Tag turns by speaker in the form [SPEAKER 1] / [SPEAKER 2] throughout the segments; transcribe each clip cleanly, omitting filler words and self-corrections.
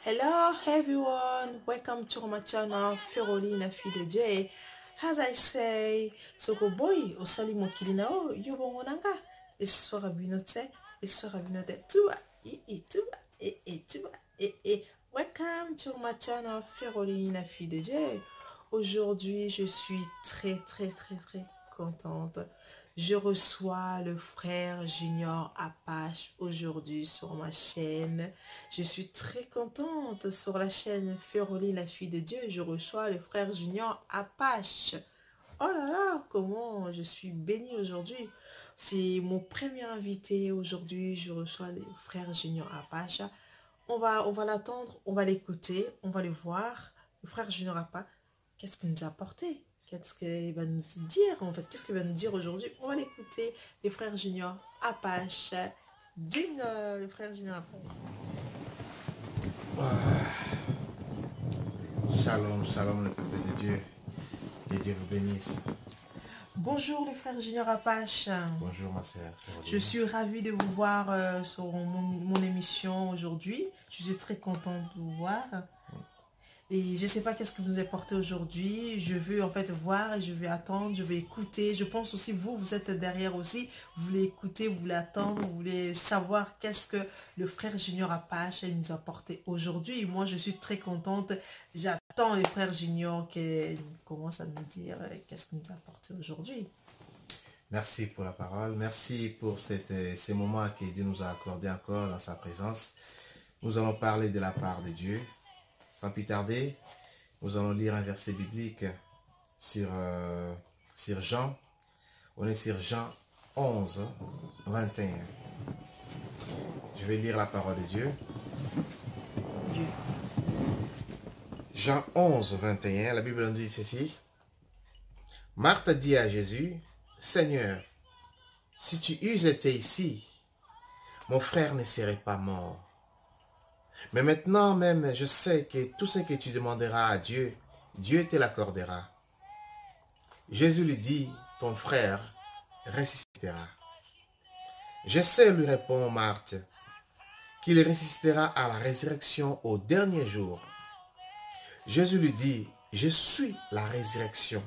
[SPEAKER 1] Hello everyone, welcome to my channel Feroli na fille de Dieu. As I say, soko boy osali mokili na o yobongo nanga. Esora binote, esora binote. Tuba, tuba, tuba, Welcome to my channel Feroli na fille de Dieu. Aujourd'hui, je suis très contente. Je reçois le frère Junior Apache aujourd'hui sur ma chaîne. Je suis très contente sur la chaîne Feroli, la fille de Dieu. Je reçois le frère Junior Apache. Oh là là, comment je suis bénie aujourd'hui. C'est mon premier invité aujourd'hui. Je reçois le frère Junior Apache. On va l'attendre, on va l'écouter, on va le voir. Le frère Junior Apache, qu'est-ce qu'il nous a apporté? Qu'est-ce qu'il va nous dire en fait? Qu'est-ce qu'il va nous dire aujourd'hui? On va l'écouter. Les frères Junior Apache. Ding, le frère Junior Apache.
[SPEAKER 2] Shalom, shalom le peuple de Dieu. Que Dieu vous bénisse.
[SPEAKER 1] Bonjour le frère Junior Apache.
[SPEAKER 2] Bonjour ma sœur.
[SPEAKER 1] Je suis ravie de vous voir sur mon émission aujourd'hui. Je suis très contente de vous voir. Et je ne sais pas qu'est-ce que vous avez porté aujourd'hui. Je veux en fait voir et je vais attendre, je vais écouter. Je pense aussi vous êtes derrière aussi. Vous voulez écouter, vous voulez attendre, vous voulez savoir qu'est-ce que le frère Junior Apache nous a porté aujourd'hui. Et moi, je suis très contente. J'attends les frères Junior qui commencent à nous dire qu'est-ce qu'il nous a porté aujourd'hui.
[SPEAKER 2] Merci pour la parole. Merci pour ces moments que Dieu nous a accordés encore dans sa présence. Nous allons parler de la part de Dieu. Sans plus tarder, nous allons lire un verset biblique sur Jean. On est sur Jean 11, 21. Je vais lire la parole de Dieu. Jean 11, 21, la Bible nous dit ceci. Marthe dit à Jésus, « Seigneur, si tu eusses été ici, mon frère ne serait pas mort. Mais maintenant même, je sais que tout ce que tu demanderas à Dieu, Dieu te l'accordera. » Jésus lui dit, « Ton frère ressuscitera. » Je sais, lui répond Marthe, qu'il ressuscitera à la résurrection au dernier jour. Jésus lui dit, « Je suis la résurrection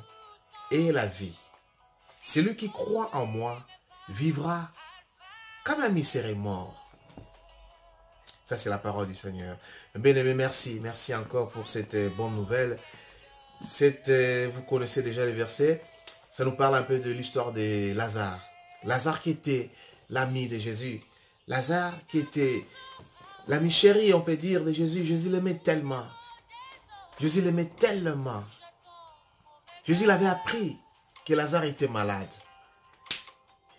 [SPEAKER 2] et la vie. Celui qui croit en moi vivra quand même il serait mort. » Ça, c'est la parole du Seigneur. Bien-aimé, merci. Merci encore pour cette bonne nouvelle. Vous connaissez déjà les versets. Ça nous parle un peu de l'histoire de Lazare. Lazare qui était l'ami de Jésus. Lazare qui était l'ami chéri, on peut dire, de Jésus. Jésus l'aimait tellement. Jésus l'aimait tellement. Jésus l'avait appris que Lazare était malade.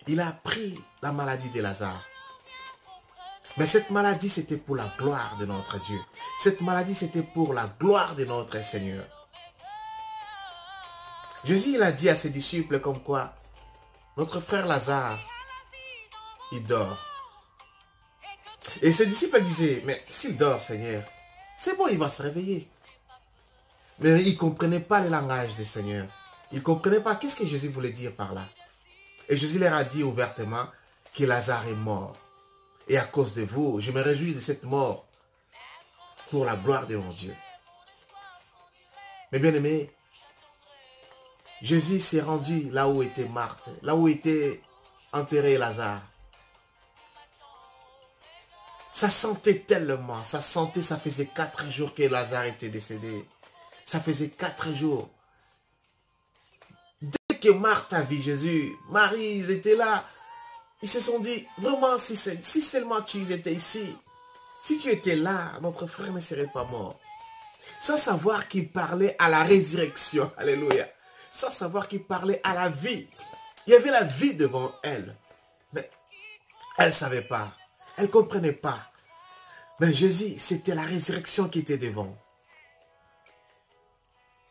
[SPEAKER 2] Il a appris la maladie de Lazare. Mais cette maladie, c'était pour la gloire de notre Dieu. Cette maladie, c'était pour la gloire de notre Seigneur. Jésus, il a dit à ses disciples comme quoi, notre frère Lazare, il dort. Et ses disciples disaient, mais s'il dort, Seigneur, c'est bon, il va se réveiller. Mais ils ne comprenaient pas le langage du Seigneur. Ils ne comprenaient pas qu'est-ce que Jésus voulait dire par là. Et Jésus leur a dit ouvertement que Lazare est mort. Et à cause de vous, je me réjouis de cette mort pour la gloire de mon Dieu. Mais bien aimé, Jésus s'est rendu là où était Marthe, là où était enterré Lazare. Ça sentait tellement, ça faisait 4 jours que Lazare était décédé. Ça faisait 4 jours. Dès que Marthe a vu Jésus, Marie, ils étaient là. Ils se sont dit, vraiment, si seulement tu étais ici, si tu étais là, notre frère ne serait pas mort. Sans savoir qu'il parlait à la résurrection. Alléluia. Sans savoir qu'il parlait à la vie. Il y avait la vie devant elle. Mais elle ne savait pas. Elle ne comprenait pas. Mais Jésus, c'était la résurrection qui était devant.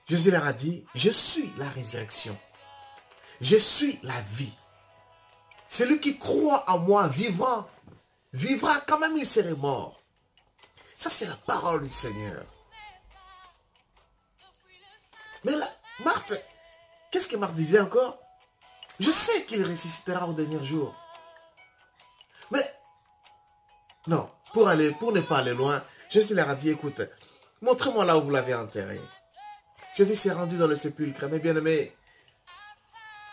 [SPEAKER 2] Jésus leur a dit, je suis la résurrection. Je suis la vie. Celui qui croit en moi vivra quand même il serait mort. Ça, c'est la parole du Seigneur. Mais là, Marthe, qu'est-ce que Marthe disait encore? Je sais qu'il ressuscitera au dernier jour. Mais, non, pour ne pas aller loin, Jésus leur a dit, écoute, montrez-moi là où vous l'avez enterré. Jésus s'est rendu dans le sépulcre. Mes bien-aimés,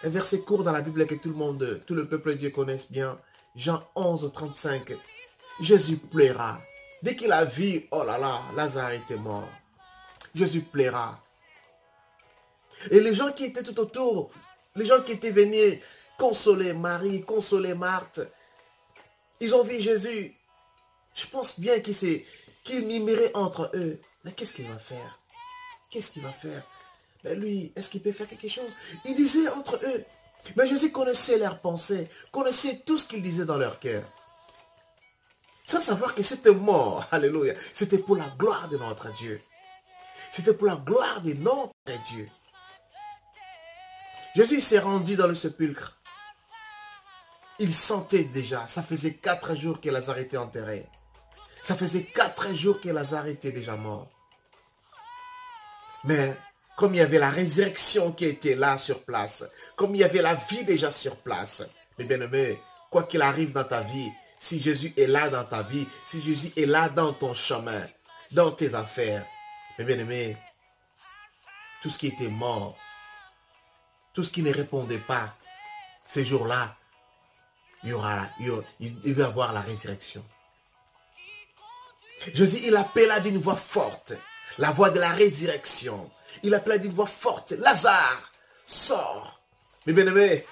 [SPEAKER 2] un verset court dans la Bible que tout le peuple de Dieu connaisse bien. Jean 11, 35. Jésus pleura. Dès qu'il a vu, oh là là, Lazare était mort. Jésus pleura. Et les gens qui étaient tout autour, les gens qui étaient venus consoler Marie, consoler Marthe, ils ont vu Jésus. Je pense bien qu'il murmurait entre eux. Mais qu'est-ce qu'il va faire? Qu'est-ce qu'il va faire? Mais lui, est-ce qu'il peut faire quelque chose? Il disait entre eux. Mais Jésus connaissait leurs pensées, connaissait tout ce qu'ils disaient dans leur cœur. Sans savoir que cette mort, alléluia, c'était pour la gloire de notre Dieu. C'était pour la gloire de notre Dieu. Jésus s'est rendu dans le sépulcre. Il sentait déjà, ça faisait 4 jours que Lazare était enterré. Ça faisait 4 jours que Lazare était déjà mort. Mais comme il y avait la résurrection qui était là sur place, comme il y avait la vie déjà sur place, mes bien-aimés, quoi qu'il arrive dans ta vie, si Jésus est là dans ta vie, si Jésus est là dans ton chemin, dans tes affaires, mes bien-aimés, tout ce qui était mort, tout ce qui ne répondait pas, ces jours-là, il va y avoir la résurrection. Jésus, il appela d'une voix forte, la voix de la résurrection. Il appela d'une voix forte, Lazare, sors. Mais bien aimé,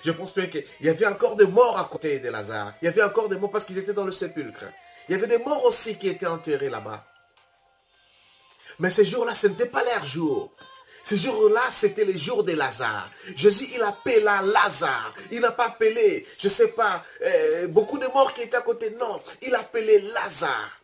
[SPEAKER 2] je pense bien qu'il y avait encore des morts à côté de Lazare. Il y avait encore des morts parce qu'ils étaient dans le sépulcre. Il y avait des morts aussi qui étaient enterrés là-bas. Mais ces jours-là, ce n'était pas leur jour. Ces jours-là, c'était les jours de Lazare. Jésus, il appela Lazare. Il n'a pas appelé, je ne sais pas, beaucoup de morts qui étaient à côté. Non, il appelait Lazare.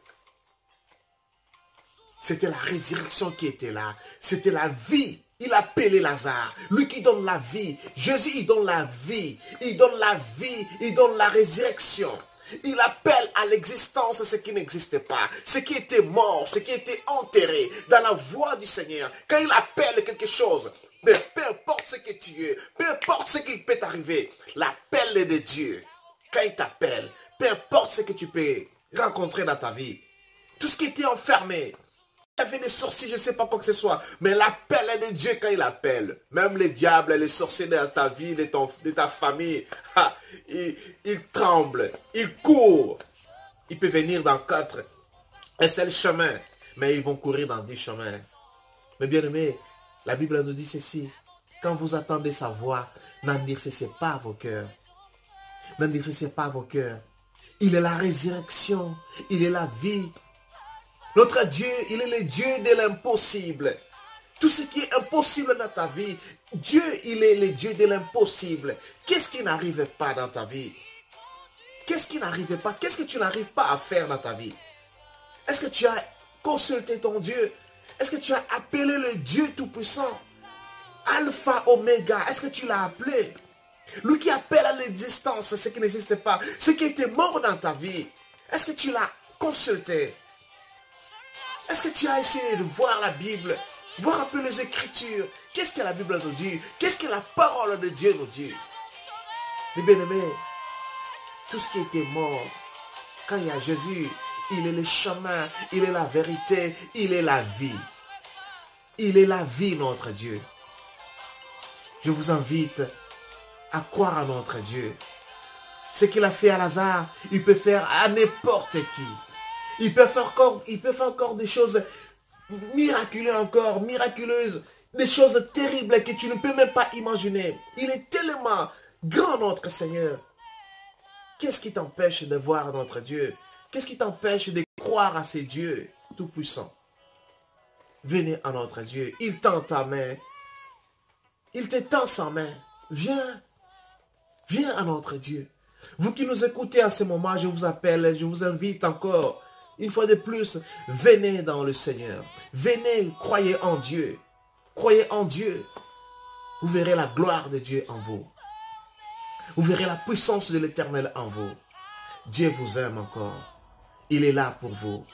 [SPEAKER 2] C'était la résurrection qui était là. C'était la vie. Il appelait Lazare. Lui qui donne la vie. Jésus, il donne la vie. Il donne la vie. Il donne la résurrection. Il appelle à l'existence ce qui n'existait pas. Ce qui était mort. Ce qui était enterré. Dans la voix du Seigneur. Quand il appelle quelque chose. Mais peu importe ce que tu es. Peu importe ce qui peut t'arriver. L'appel de Dieu. Quand il t'appelle. Peu importe ce que tu peux rencontrer dans ta vie. Tout ce qui était enfermé. Il y avait des sorciers, je ne sais pas quoi que ce soit. Mais l'appel est de Dieu quand il appelle. Même les diables, les sorciers de ta vie, de ta famille, ils tremblent, ils courent. Ils peuvent venir dans 4 un seul chemin. Mais ils vont courir dans 10 chemins. Mais bien aimé, la Bible nous dit ceci. Quand vous attendez sa voix, n'endurcissez pas vos cœurs. N'endurcissez pas vos cœurs. Il est la résurrection. Il est la vie. Notre Dieu, il est le Dieu de l'impossible. Tout ce qui est impossible dans ta vie, Dieu, il est le Dieu de l'impossible. Qu'est-ce qui n'arrive pas dans ta vie? Qu'est-ce qui n'arrive pas? Qu'est-ce que tu n'arrives pas à faire dans ta vie? Est-ce que tu as consulté ton Dieu? Est-ce que tu as appelé le Dieu Tout-Puissant? Alpha, Oméga, est-ce que tu l'as appelé? Lui qui appelle à l'existence ce qui n'existe pas, ce qui était mort dans ta vie. Est-ce que tu l'as consulté? Est-ce que tu as essayé de voir la Bible, voir un peu les Écritures? Qu'est-ce que la Bible nous dit? Qu'est-ce que la parole de Dieu nous dit? Les bien-aimés, tout ce qui était mort, quand il y a Jésus, il est le chemin, il est la vérité, il est la vie. Il est la vie, notre Dieu. Je vous invite à croire à notre Dieu. Ce qu'il a fait à Lazare, il peut faire à n'importe qui. Il peut faire encore des choses miraculeuses, des choses terribles que tu ne peux même pas imaginer. Il est tellement grand, notre Seigneur. Qu'est-ce qui t'empêche de voir notre Dieu? Qu'est-ce qui t'empêche de croire à ces dieux tout-puissants? Venez à notre Dieu. Il tend ta main. Il te tend sa main. Viens. Viens à notre Dieu. Vous qui nous écoutez à ce moment, je vous appelle, je vous invite encore. Une fois de plus, venez dans le Seigneur. Venez, croyez en Dieu. Croyez en Dieu. Vous verrez la gloire de Dieu en vous. Vous verrez la puissance de l'Éternel en vous. Dieu vous aime encore. Il est là pour vous.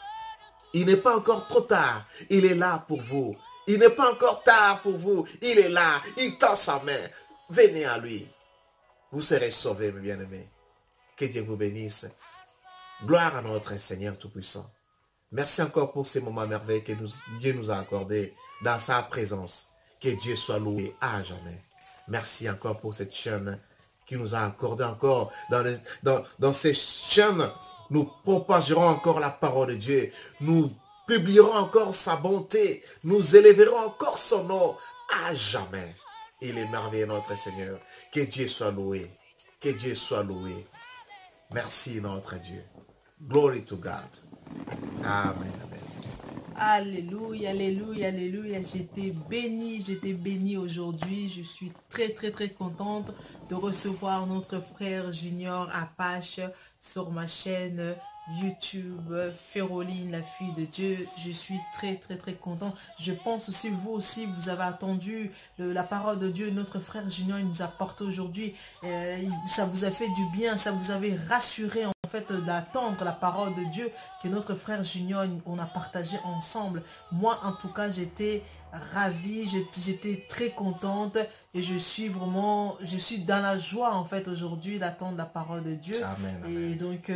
[SPEAKER 2] Il n'est pas encore trop tard. Il est là pour vous. Il n'est pas encore tard pour vous. Il est là. Il tend sa main. Venez à lui. Vous serez sauvés, mes bien-aimés. Que Dieu vous bénisse. Gloire à notre Seigneur Tout-Puissant. Merci encore pour ces moments merveilleux que Dieu nous a accordés dans sa présence. Que Dieu soit loué à jamais. Merci encore pour cette chaîne qui nous a accordé encore. Dans ces chaînes, nous propagerons encore la parole de Dieu. Nous publierons encore sa bonté. Nous élèverons encore son nom à jamais. Il est merveilleux notre Seigneur. Que Dieu soit loué. Que Dieu soit loué. Merci notre Dieu. Glory to God. Amen, amen.
[SPEAKER 1] Alléluia, alléluia, alléluia. J'étais bénie aujourd'hui. Je suis très contente de recevoir notre frère Junior Apache sur ma chaîne YouTube, Féroline, la fille de Dieu. Je suis très content. Je pense aussi, vous aussi, vous avez attendu la parole de Dieu. Notre frère Junior, il nous apporte aujourd'hui. Ça vous a fait du bien, ça vous avait rassuré en fait d'attendre la parole de Dieu que notre frère Junior, on a partagé ensemble. Moi, en tout cas, j'étais ravie, j'étais très contente et je suis dans la joie en fait aujourd'hui d'attendre la parole de Dieu.
[SPEAKER 2] Amen, amen.
[SPEAKER 1] Et donc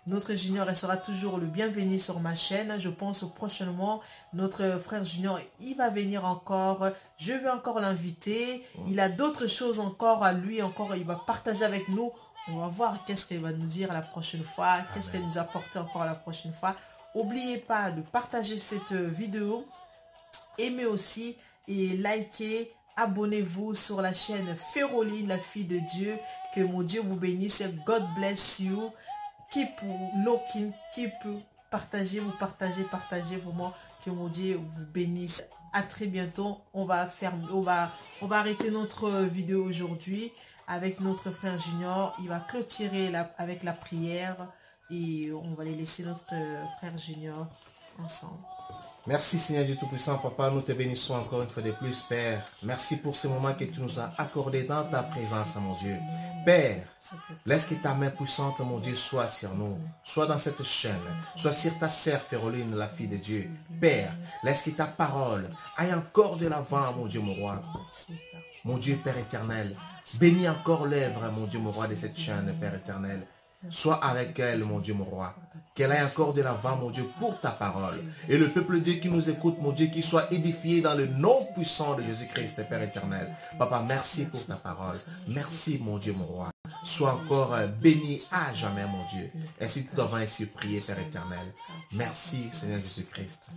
[SPEAKER 1] notre Junior, elle sera toujours le bienvenu sur ma chaîne. Je pense prochainement notre frère Junior, il va venir encore. Je vais encore l'inviter. Il a d'autres choses encore à lui, encore il va partager avec nous. On va voir qu'est-ce qu'il va nous dire la prochaine fois, qu'est-ce qu'il nous apporte encore la prochaine fois. N'oubliez pas de partager cette vidéo. Aimez aussi et likez, abonnez-vous sur la chaîne Féroline, la fille de Dieu. Que mon Dieu vous bénisse. God bless you. Keep looking, keep partagez vraiment. Que mon Dieu vous bénisse. À très bientôt. On va arrêter notre vidéo aujourd'hui avec notre frère Junior. Il va clôturer avec la prière et on va les laisser notre frère Junior ensemble.
[SPEAKER 2] Merci Seigneur Dieu Tout-Puissant, Papa, nous te bénissons encore une fois de plus, Père. Merci pour ce moment que tu nous as accordé dans ta présence, mon Dieu. Père, laisse que ta main puissante, mon Dieu, soit sur nous, soit dans cette chaîne, soit sur ta sœur Féroline, la fille de Dieu. Père, laisse que ta parole aille encore de l'avant, mon Dieu, mon roi. Mon Dieu, Père éternel, bénis encore l'œuvre, mon Dieu, mon roi, de cette chaîne, Père éternel. Sois avec elle, mon Dieu, mon roi. Qu'elle aille encore de l'avant, mon Dieu, pour ta parole. Et le peuple de Dieu qui nous écoute, mon Dieu, qui soit édifié dans le nom puissant de Jésus-Christ, Père éternel. Papa, merci pour ta parole. Merci, mon Dieu, mon roi. Sois encore béni à jamais, mon Dieu. Ainsi nous devons ainsi prier, Père éternel. Merci, Seigneur Jésus-Christ.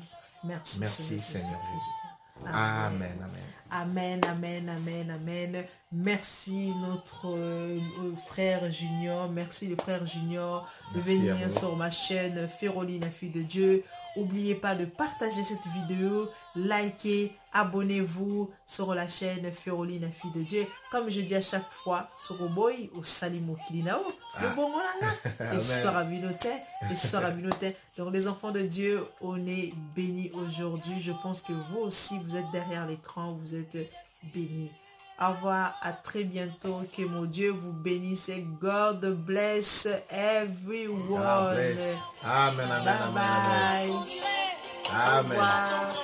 [SPEAKER 2] Merci, Seigneur Jésus. Amen, amen.
[SPEAKER 1] Amen, amen, amen, amen. Merci notre frère Junior. Merci le frère Junior de venir sur ma chaîne Féroline, la fille de Dieu. N'oubliez pas de partager cette vidéo, likez, abonnez-vous sur la chaîne Féroline, la fille de Dieu. Comme je dis à chaque fois, sur Boy, au Salimo Kilinao, le bon et soir à Binoté. Donc les enfants de Dieu, on est bénis aujourd'hui. Je pense que vous aussi, vous êtes derrière l'écran, vous êtes bénis. Au revoir, à très bientôt. Que mon Dieu vous bénisse. God bless everyone.
[SPEAKER 2] God bless. Amen, amen,
[SPEAKER 1] bye
[SPEAKER 2] amen,
[SPEAKER 1] bye.
[SPEAKER 2] Amen.
[SPEAKER 1] Au revoir.